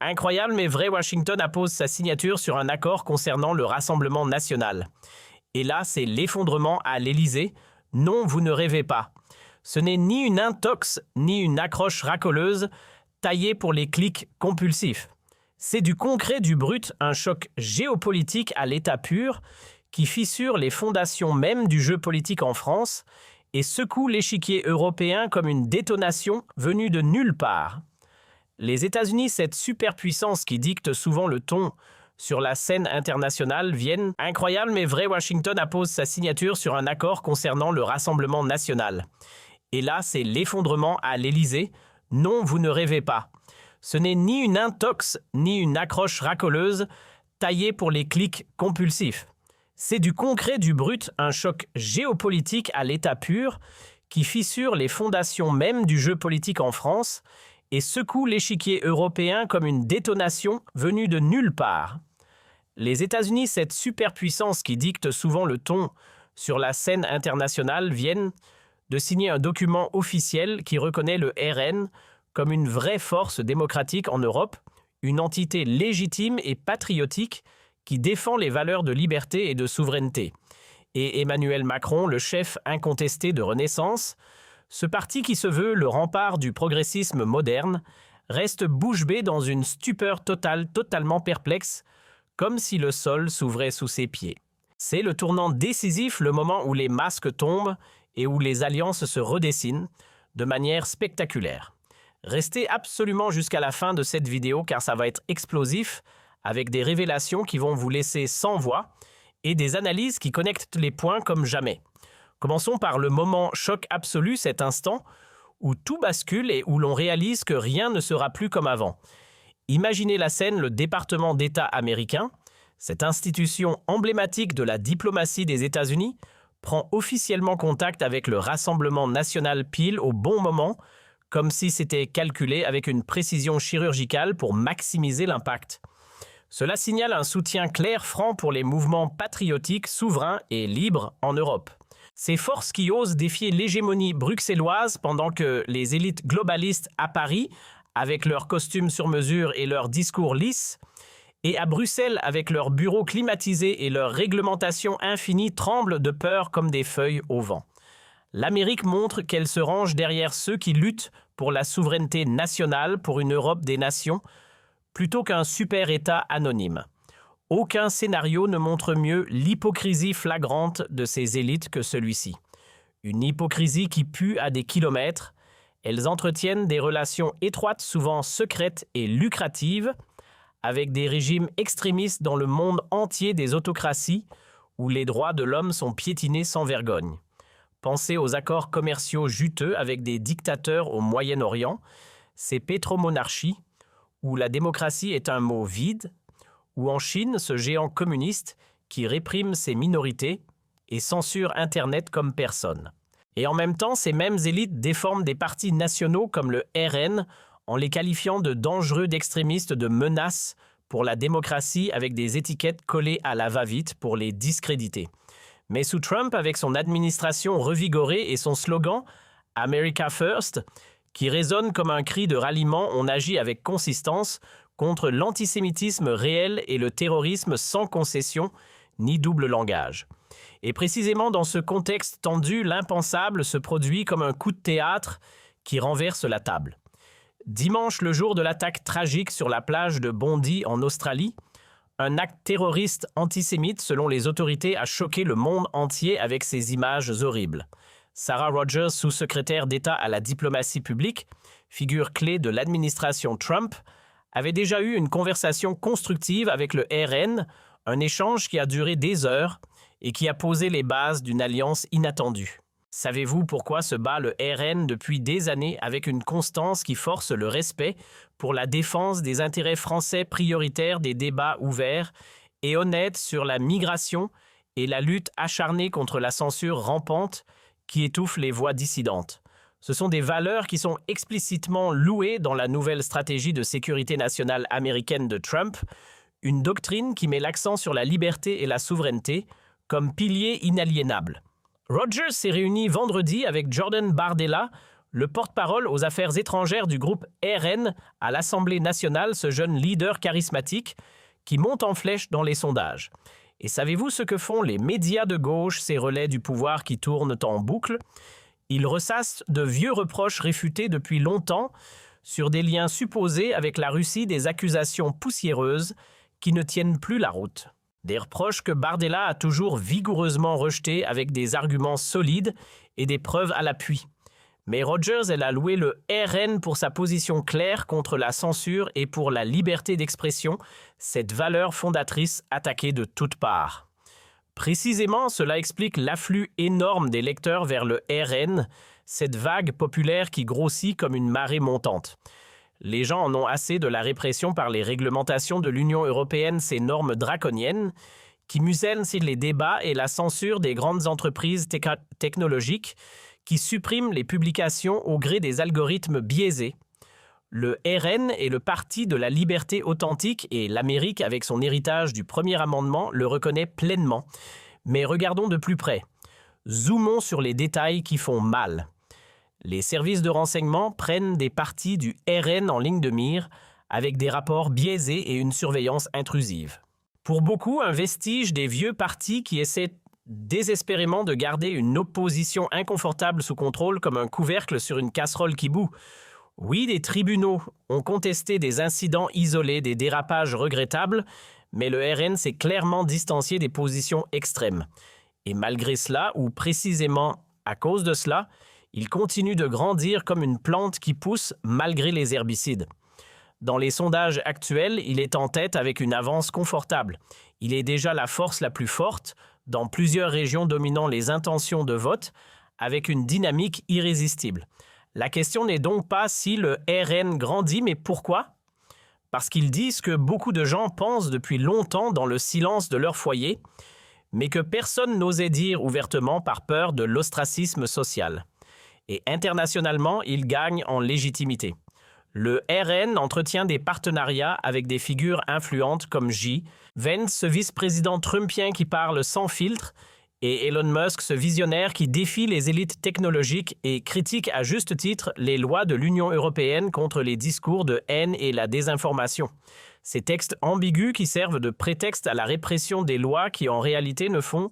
Incroyable mais vrai, Washington appose sa signature sur un accord concernant le Rassemblement national. Et là, c'est l'effondrement à l'Élysée. Non, vous ne rêvez pas. Ce n'est ni une intox, ni une accroche racoleuse, taillée pour les clics compulsifs. C'est du concret, du brut, un choc géopolitique à l'état pur, qui fissure les fondations même du jeu politique en France et secoue l'échiquier européen comme une détonation venue de nulle part. Les États-Unis, cette superpuissance qui dicte souvent le ton sur la scène internationale, viennent. Incroyable mais vrai, Washington appose sa signature sur un accord concernant le Rassemblement national. Et là, c'est l'effondrement à l'Élysée. Non, vous ne rêvez pas. Ce n'est ni une intox, ni une accroche racoleuse, taillée pour les clics compulsifs. C'est du concret, du brut, un choc géopolitique à l'état pur, qui fissure les fondations même du jeu politique en France et secoue l'échiquier européen comme une détonation venue de nulle part. Les États-Unis, cette superpuissance qui dicte souvent le ton sur la scène internationale, viennent de signer un document officiel qui reconnaît le RN comme une vraie force démocratique en Europe, une entité légitime et patriotique qui défend les valeurs de liberté et de souveraineté. Et Emmanuel Macron, le chef incontesté de Renaissance, ce parti qui se veut le rempart du progressisme moderne, reste bouche bée dans une stupeur totale, totalement perplexe, comme si le sol s'ouvrait sous ses pieds. C'est le tournant décisif, le moment où les masques tombent et où les alliances se redessinent de manière spectaculaire. Restez absolument jusqu'à la fin de cette vidéo car ça va être explosif, avec des révélations qui vont vous laisser sans voix et des analyses qui connectent les points comme jamais. Commençons par le moment choc absolu, cet instant où tout bascule et où l'on réalise que rien ne sera plus comme avant. Imaginez la scène, le département d'État américain, cette institution emblématique de la diplomatie des États-Unis, prend officiellement contact avec le Rassemblement national pile au bon moment, comme si c'était calculé avec une précision chirurgicale pour maximiser l'impact. Cela signale un soutien clair, franc pour les mouvements patriotiques, souverains et libres en Europe. Ces forces qui osent défier l'hégémonie bruxelloise pendant que les élites globalistes à Paris, avec leurs costumes sur mesure et leurs discours lisses, et à Bruxelles avec leurs bureaux climatisés et leurs réglementations infinies tremblent de peur comme des feuilles au vent. L'Amérique montre qu'elle se range derrière ceux qui luttent pour la souveraineté nationale, pour une Europe des nations, plutôt qu'un super-État anonyme. Aucun scénario ne montre mieux l'hypocrisie flagrante de ces élites que celui-ci. Une hypocrisie qui pue à des kilomètres. Elles entretiennent des relations étroites, souvent secrètes et lucratives, avec des régimes extrémistes dans le monde entier des autocraties où les droits de l'homme sont piétinés sans vergogne. Pensez aux accords commerciaux juteux avec des dictateurs au Moyen-Orient, ces pétromonarchies, où la démocratie est un mot vide, ou en Chine, ce géant communiste qui réprime ses minorités et censure Internet comme personne. Et en même temps, ces mêmes élites déforment des partis nationaux comme le RN en les qualifiant de dangereux, d'extrémistes, de menaces pour la démocratie avec des étiquettes collées à la va-vite pour les discréditer. Mais sous Trump, avec son administration revigorée et son slogan « America First », qui résonne comme un cri de ralliement, on agit avec consistance contre l'antisémitisme réel et le terrorisme sans concession ni double langage. Et précisément dans ce contexte tendu, l'impensable se produit comme un coup de théâtre qui renverse la table. Dimanche, le jour de l'attaque tragique sur la plage de Bondi en Australie, un acte terroriste antisémite, selon les autorités, a choqué le monde entier avec ces images horribles. Sarah Rogers, sous-secrétaire d'État à la diplomatie publique, figure clé de l'administration Trump, avait déjà eu une conversation constructive avec le RN, un échange qui a duré des heures et qui a posé les bases d'une alliance inattendue. Savez-vous pourquoi se bat le RN depuis des années avec une constance qui force le respect pour la défense des intérêts français prioritaires, des débats ouverts et honnêtes sur la migration et la lutte acharnée contre la censure rampante qui étouffe les voix dissidentes? Ce sont des valeurs qui sont explicitement louées dans la nouvelle stratégie de sécurité nationale américaine de Trump, une doctrine qui met l'accent sur la liberté et la souveraineté comme piliers inaliénables. Rogers s'est réuni vendredi avec Jordan Bardella, Le porte-parole aux affaires étrangères du groupe RN à l'Assemblée nationale, ce jeune leader charismatique qui monte en flèche dans les sondages. Et savez-vous ce que font les médias de gauche, ces relais du pouvoir qui tournent en boucle? Ils ressassent de vieux reproches réfutés depuis longtemps sur des liens supposés avec la Russie, des accusations poussiéreuses qui ne tiennent plus la route. Des reproches que Bardella a toujours vigoureusement rejetés avec des arguments solides et des preuves à l'appui. Mais Rogers, elle a loué le RN pour sa position claire contre la censure et pour la liberté d'expression, cette valeur fondatrice attaquée de toutes parts. Précisément, cela explique l'afflux énorme des lecteurs vers le RN, cette vague populaire qui grossit comme une marée montante. Les gens en ont assez de la répression par les réglementations de l'Union européenne, ces normes draconiennes, qui musellent les débats et la censure des grandes entreprises technologiques, qui suppriment les publications au gré des algorithmes biaisés. Le RN est le parti de la liberté authentique et l'Amérique, avec son héritage du premier amendement, le reconnaît pleinement. Mais regardons de plus près. Zoomons sur les détails qui font mal. Les services de renseignement prennent des partis du RN en ligne de mire avec des rapports biaisés et une surveillance intrusive. Pour beaucoup, un vestige des vieux partis qui essaient désespérément de garder une opposition inconfortable sous contrôle comme un couvercle sur une casserole qui bout. Oui, des tribunaux ont contesté des incidents isolés, des dérapages regrettables, mais le RN s'est clairement distancié des positions extrêmes. Et malgré cela, ou précisément à cause de cela, il continue de grandir comme une plante qui pousse malgré les herbicides. Dans les sondages actuels, il est en tête avec une avance confortable. Il est déjà la force la plus forte dans plusieurs régions dominant les intentions de vote, avec une dynamique irrésistible. La question n'est donc pas si le RN grandit, mais pourquoi? Parce qu'ils disent que beaucoup de gens pensent depuis longtemps dans le silence de leur foyer, mais que personne n'osait dire ouvertement par peur de l'ostracisme social. Et internationalement, il gagne en légitimité. Le RN entretient des partenariats avec des figures influentes comme J. Vance, ce vice-président trumpien qui parle sans filtre, et Elon Musk, ce visionnaire qui défie les élites technologiques et critique à juste titre les lois de l'Union européenne contre les discours de haine et la désinformation. Ces textes ambigus qui servent de prétexte à la répression des lois qui en réalité ne font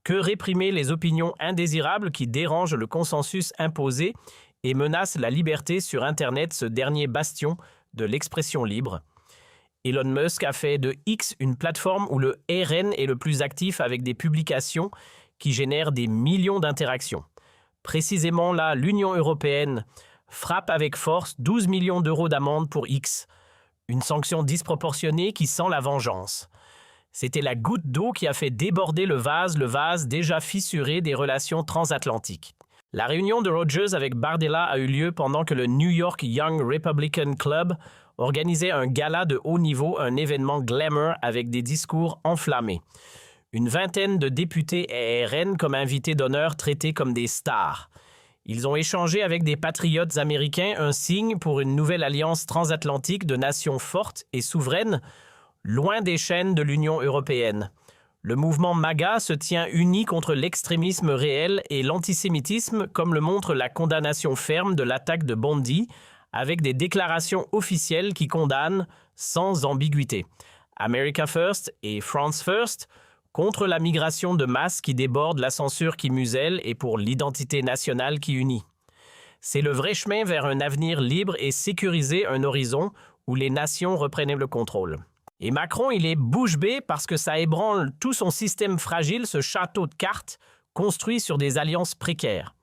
que réprimer les opinions indésirables qui dérangent le consensus imposé et menacent la liberté sur Internet, ce dernier bastion de l'expression libre. Elon Musk a fait de X une plateforme où le RN est le plus actif avec des publications qui génèrent des millions d'interactions. Précisément là, l'Union européenne frappe avec force 12 millions d'euros d'amende pour X, une sanction disproportionnée qui sent la vengeance. C'était la goutte d'eau qui a fait déborder le vase déjà fissuré des relations transatlantiques. La réunion de Rogers avec Bardella a eu lieu pendant que le New York Young Republican Club organisait un gala de haut niveau, un événement glamour avec des discours enflammés. Une vingtaine de députés RN comme invités d'honneur traités comme des stars. Ils ont échangé avec des patriotes américains un signe pour une nouvelle alliance transatlantique de nations fortes et souveraines, loin des chaînes de l'Union européenne. Le mouvement MAGA se tient uni contre l'extrémisme réel et l'antisémitisme, comme le montre la condamnation ferme de l'attaque de Bondy, avec des déclarations officielles qui condamnent sans ambiguïté. America First et France First, contre la migration de masse qui déborde, la censure qui muselle et pour l'identité nationale qui unit. C'est le vrai chemin vers un avenir libre et sécuriser un horizon où les nations reprennent le contrôle. Et Macron, il est bouche bée parce que ça ébranle tout son système fragile, ce château de cartes construit sur des alliances précaires.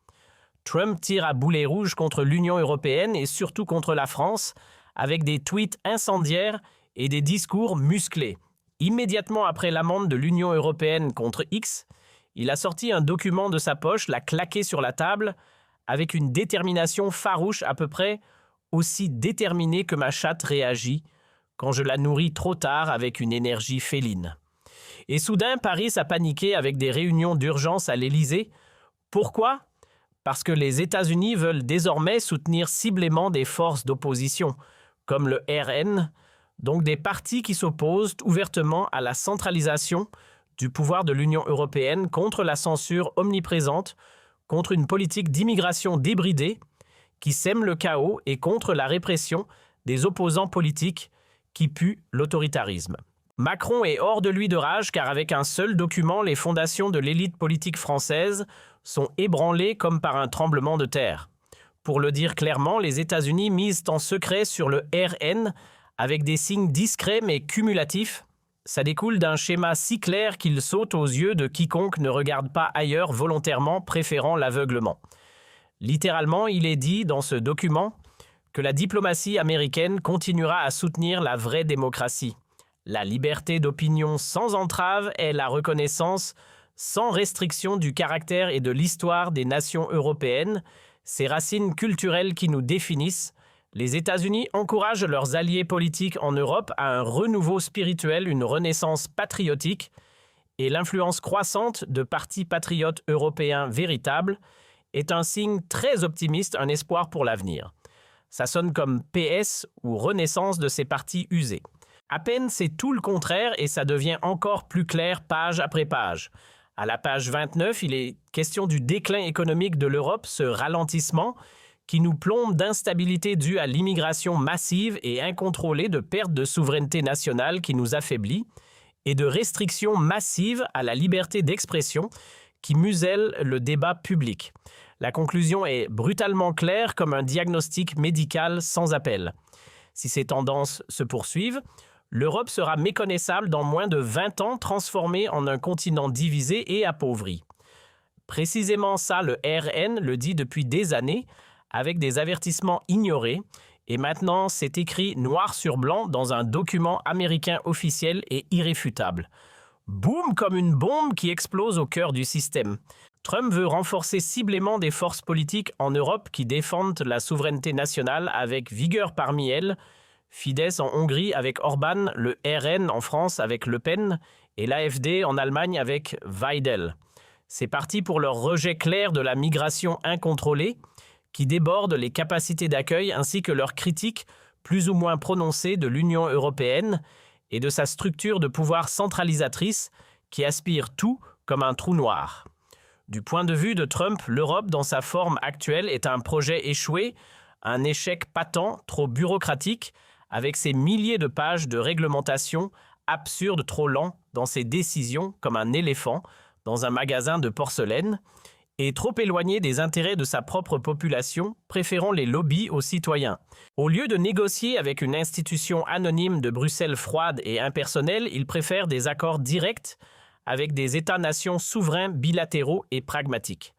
Trump tire à boulet rouge contre l'Union européenne et surtout contre la France, avec des tweets incendiaires et des discours musclés. Immédiatement après l'amende de l'Union européenne contre X, il a sorti un document de sa poche, l'a claqué sur la table, avec une détermination farouche à peu près aussi déterminée que ma chatte réagit quand je la nourris trop tard avec une énergie féline. Et soudain, Paris a paniqué avec des réunions d'urgence à l'Élysée. Pourquoi? Parce que les États-Unis veulent désormais soutenir ciblément des forces d'opposition, comme le RN, donc des partis qui s'opposent ouvertement à la centralisation du pouvoir de l'Union européenne contre la censure omniprésente, contre une politique d'immigration débridée qui sème le chaos et contre la répression des opposants politiques qui puent l'autoritarisme. Macron est hors de lui de rage car avec un seul document, les fondations de l'élite politique française sont ébranlées comme par un tremblement de terre. Pour le dire clairement, les États-Unis misent en secret sur le RN avec des signes discrets mais cumulatifs. Ça découle d'un schéma si clair qu'il saute aux yeux de quiconque ne regarde pas ailleurs volontairement, préférant l'aveuglement. Littéralement, il est dit dans ce document que la diplomatie américaine continuera à soutenir la vraie démocratie. La liberté d'opinion sans entrave est la reconnaissance sans restriction du caractère et de l'histoire des nations européennes, ces racines culturelles qui nous définissent. Les États-Unis encouragent leurs alliés politiques en Europe à un renouveau spirituel, une renaissance patriotique, et l'influence croissante de partis patriotes européens véritables est un signe très optimiste, un espoir pour l'avenir. Ça sonne comme PS ou renaissance de ces partis usés. À peine c'est tout le contraire et ça devient encore plus clair page après page. À la page 29, il est question du déclin économique de l'Europe, ce ralentissement qui nous plombe d'instabilité due à l'immigration massive et incontrôlée, de perte de souveraineté nationale qui nous affaiblit, et de restrictions massives à la liberté d'expression qui musellent le débat public. La conclusion est brutalement claire comme un diagnostic médical sans appel. Si ces tendances se poursuivent, l'Europe sera méconnaissable dans moins de 20 ans, transformée en un continent divisé et appauvri. Précisément ça, le RN le dit depuis des années, avec des avertissements ignorés, et maintenant c'est écrit noir sur blanc dans un document américain officiel et irréfutable. Boum comme une bombe qui explose au cœur du système. Trump veut renforcer ciblement des forces politiques en Europe qui défendent la souveraineté nationale avec vigueur parmi elles, Fidesz en Hongrie avec Orban, le RN en France avec Le Pen et l'AfD en Allemagne avec Weidel. C'est parti pour leur rejet clair de la migration incontrôlée qui déborde les capacités d'accueil ainsi que leur critique plus ou moins prononcée de l'Union européenne et de sa structure de pouvoir centralisatrice qui aspire tout comme un trou noir. Du point de vue de Trump, l'Europe dans sa forme actuelle est un projet échoué, un échec patent, trop bureaucratique, avec ses milliers de pages de réglementation absurdes, trop lent dans ses décisions comme un éléphant dans un magasin de porcelaine, et trop éloigné des intérêts de sa propre population, préférant les lobbies aux citoyens. Au lieu de négocier avec une institution anonyme de Bruxelles froide et impersonnelle, il préfère des accords directs avec des États-nations souverains bilatéraux et pragmatiques.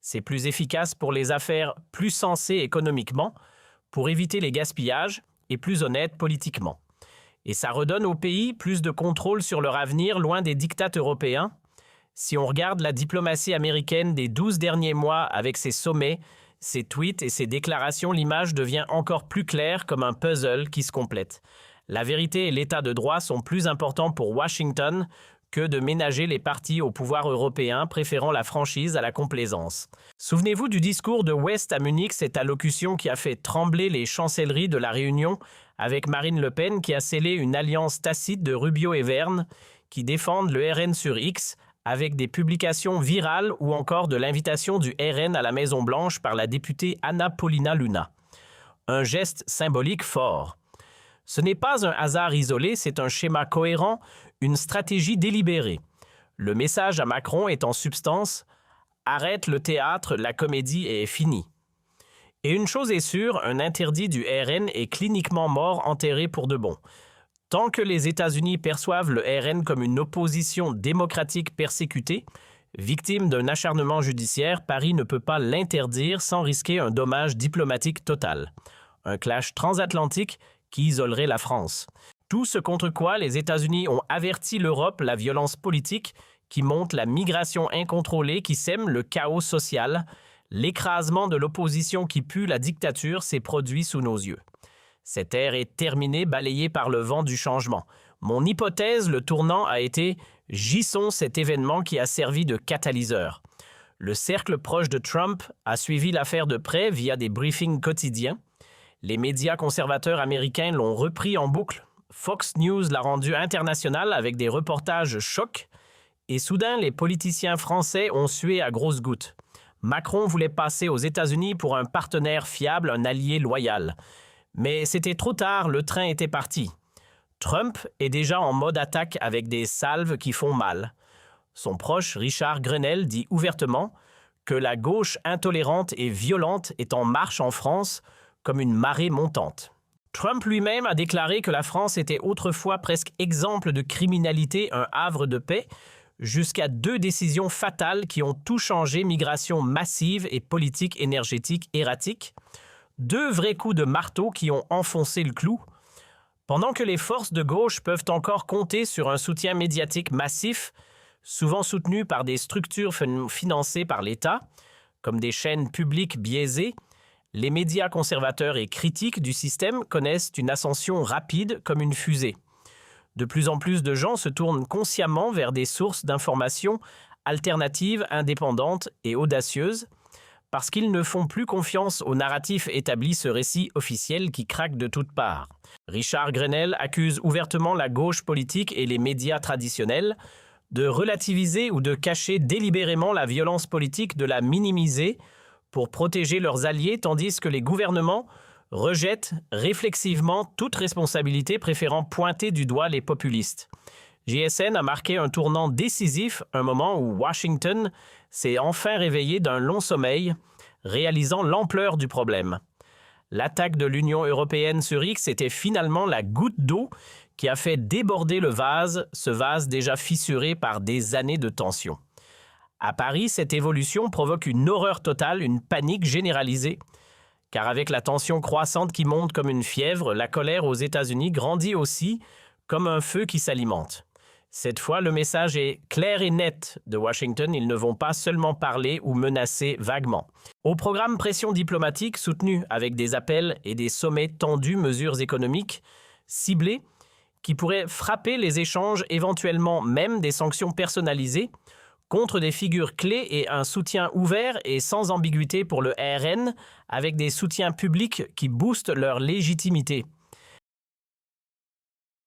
C'est plus efficace pour les affaires, plus sensé économiquement, pour éviter les gaspillages et plus honnête politiquement. Et ça redonne aux pays plus de contrôle sur leur avenir loin des diktats européens. Si on regarde la diplomatie américaine des 12 derniers mois avec ses sommets, ses tweets et ses déclarations, l'image devient encore plus claire comme un puzzle qui se complète. La vérité et l'état de droit sont plus importants pour Washington que de ménager les partis au pouvoir européen, préférant la franchise à la complaisance. Souvenez-vous du discours de West à Munich, cette allocution qui a fait trembler les chancelleries de la Réunion avec Marine Le Pen qui a scellé une alliance tacite de Rubio et Verne qui défendent le RN sur X avec des publications virales ou encore de l'invitation du RN à la Maison-Blanche par la députée Anna Paulina Luna. Un geste symbolique fort. Ce n'est pas un hasard isolé, c'est un schéma cohérent, une stratégie délibérée. Le message à Macron est en substance « Arrête le théâtre, la comédie est finie ». Et une chose est sûre, un interdit du RN est cliniquement mort, enterré pour de bon. Tant que les États-Unis perçoivent le RN comme une opposition démocratique persécutée, victime d'un acharnement judiciaire, Paris ne peut pas l'interdire sans risquer un dommage diplomatique total. Un clash transatlantique qui isolerait la France. Tout ce contre quoi les États-Unis ont averti l'Europe, la violence politique qui monte, la migration incontrôlée qui sème le chaos social, l'écrasement de l'opposition qui pue la dictature s'est produit sous nos yeux. Cette ère est terminée, balayée par le vent du changement. Mon hypothèse, le tournant a été « gissons cet événement qui a servi de catalyseur ». Le cercle proche de Trump a suivi l'affaire de près via des briefings quotidiens. Les médias conservateurs américains l'ont repris en boucle. Fox News l'a rendu international avec des reportages chocs. Et soudain, les politiciens français ont sué à grosses gouttes. Macron voulait passer aux États-Unis pour un partenaire fiable, un allié loyal. Mais c'était trop tard, le train était parti. Trump est déjà en mode attaque avec des salves qui font mal. Son proche Richard Grenell dit ouvertement que la gauche intolérante et violente est en marche en France comme une marée montante. Trump lui-même a déclaré que la France était autrefois presque exemple de criminalité, un havre de paix, jusqu'à 2 décisions fatales qui ont tout changé, migration massive et politique énergétique erratique. 2 vrais coups de marteau qui ont enfoncé le clou. Pendant que les forces de gauche peuvent encore compter sur un soutien médiatique massif, souvent soutenu par des structures financées par l'État, comme des chaînes publiques biaisées, les médias conservateurs et critiques du système connaissent une ascension rapide comme une fusée. De plus en plus de gens se tournent consciemment vers des sources d'informations alternatives, indépendantes et audacieuses, parce qu'ils ne font plus confiance au narratif établi, ce récit officiel qui craque de toutes parts. Richard Grenell accuse ouvertement la gauche politique et les médias traditionnels de relativiser ou de cacher délibérément la violence politique, de la minimiser pour protéger leurs alliés, tandis que les gouvernements rejettent réflexivement toute responsabilité, préférant pointer du doigt les populistes. JSN a marqué un tournant décisif, un moment où Washington s'est enfin réveillé d'un long sommeil, réalisant l'ampleur du problème. L'attaque de l'Union européenne sur X était finalement la goutte d'eau qui a fait déborder le vase, ce vase déjà fissuré par des années de tension. À Paris, cette évolution provoque une horreur totale, une panique généralisée, car avec la tension croissante qui monte comme une fièvre, la colère aux États-Unis grandit aussi comme un feu qui s'alimente. Cette fois, le message est clair et net de Washington, ils ne vont pas seulement parler ou menacer vaguement. Au programme pression diplomatique soutenu avec des appels et des sommets tendus, mesures économiques ciblées qui pourraient frapper les échanges, éventuellement même des sanctions personnalisées, contre des figures clés et un soutien ouvert et sans ambiguïté pour le RN, avec des soutiens publics qui boostent leur légitimité.